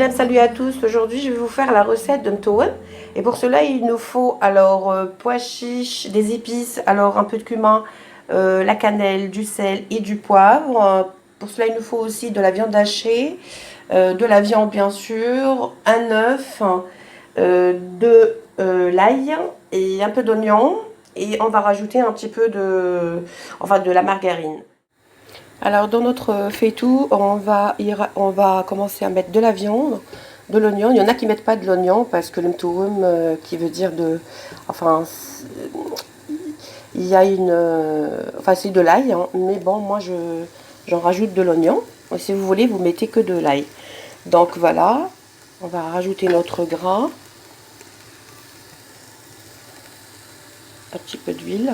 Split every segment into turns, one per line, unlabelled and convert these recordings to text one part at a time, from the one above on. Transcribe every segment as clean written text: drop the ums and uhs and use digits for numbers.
Salut à tous, aujourd'hui je vais vous faire la recette de mtowan et pour cela il nous faut alors pois chiches, des épices, alors un peu de cumin, la cannelle, du sel et du poivre. Pour cela il nous faut aussi de la viande hachée, de la viande bien sûr, un œuf, de l'ail et un peu d'oignon et on va rajouter un petit peu de la margarine. Alors dans notre faitout, on va commencer à mettre de la viande, de l'oignon. Il y en a qui mettent pas de l'oignon parce que le mtououm, qui veut dire enfin, il y a enfin c'est de l'ail, hein, mais bon moi j'en rajoute de l'oignon. Et si vous voulez, vous mettez que de l'ail. Donc voilà, on va rajouter notre gras, un petit peu d'huile.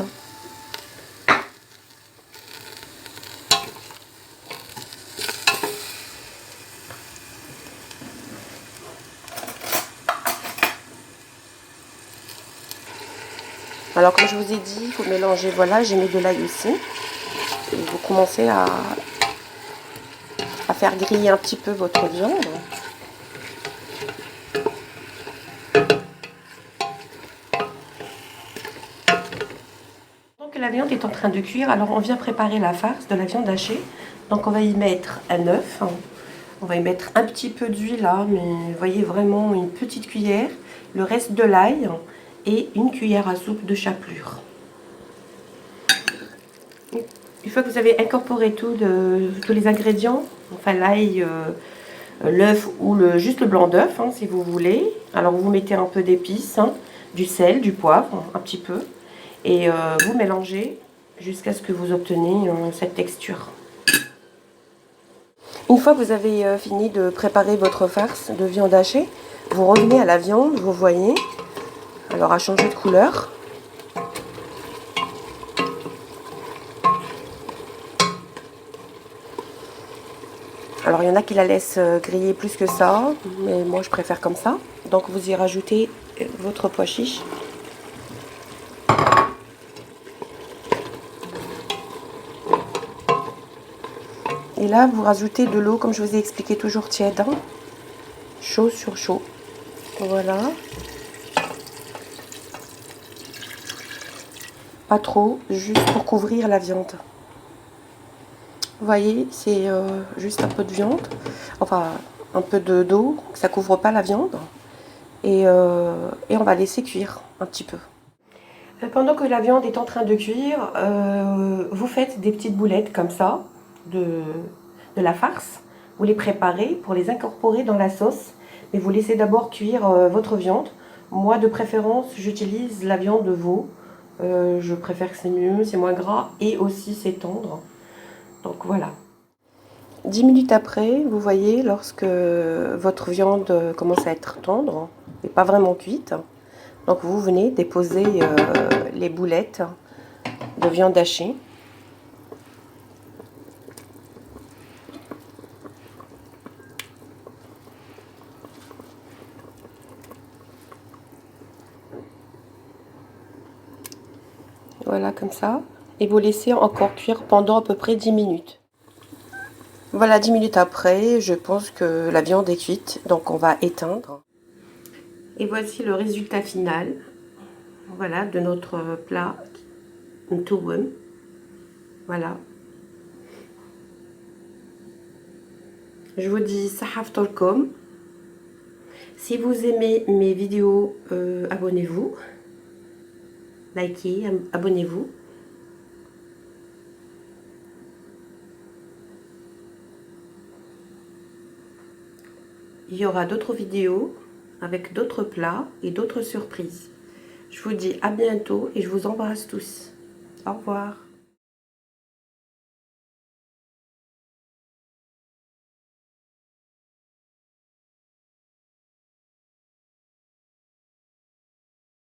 Alors comme je vous ai dit, il faut mélanger, voilà, j'ai mis de l'ail aussi. Et vous commencez à faire griller un petit peu votre viande. Donc la viande est en train de cuire, alors on vient préparer la farce de la viande hachée. Donc on va y mettre un œuf, on va y mettre un petit peu d'huile là, mais vous voyez vraiment une petite cuillère, le reste de l'ail et une cuillère à soupe de chapelure. Une fois que vous avez incorporé tous les ingrédients, enfin l'ail, l'œuf ou juste le blanc d'œuf, hein, si vous voulez. Alors vous mettez un peu d'épices, hein, du sel, du poivre, un petit peu, et vous mélangez jusqu'à ce que vous obteniez cette texture. Une fois que vous avez fini de préparer votre farce de viande hachée, vous revenez à la viande, vous voyez, alors a changé de couleur. Alors il y en a qui la laissent griller plus que ça, mais moi je préfère comme ça. Donc vous y rajoutez votre pois chiche. Et là vous rajoutez de l'eau, comme je vous ai expliqué, toujours tiède, hein, chaud sur chaud. Voilà. Pas trop, juste pour couvrir la viande. Vous voyez, c'est juste un peu de viande, enfin un peu d'eau, ça couvre pas la viande. Et on va laisser cuire un petit peu. Pendant que la viande est en train de cuire, vous faites des petites boulettes comme ça, de la farce. Vous les préparez pour les incorporer dans la sauce. Mais vous laissez d'abord cuire votre viande. Moi, de préférence, j'utilise la viande de veau. Je préfère que c'est mieux, c'est moins gras et aussi c'est tendre. Donc voilà. 10 minutes après, vous voyez, lorsque votre viande commence à être tendre et pas vraiment cuite, donc vous venez déposer les boulettes de viande hachée. Voilà, comme ça. Et vous laissez encore cuire pendant à peu près 10 minutes. Voilà, 10 minutes après, je pense que la viande est cuite, donc on va éteindre. Et voici le résultat final, voilà, de notre plat mtououm. Voilà. Je vous dis sahaf tolkom. Si vous aimez mes vidéos, abonnez-vous. Likez, abonnez-vous. Il y aura d'autres vidéos avec d'autres plats et d'autres surprises. Je vous dis à bientôt et je vous embrasse tous. Au revoir.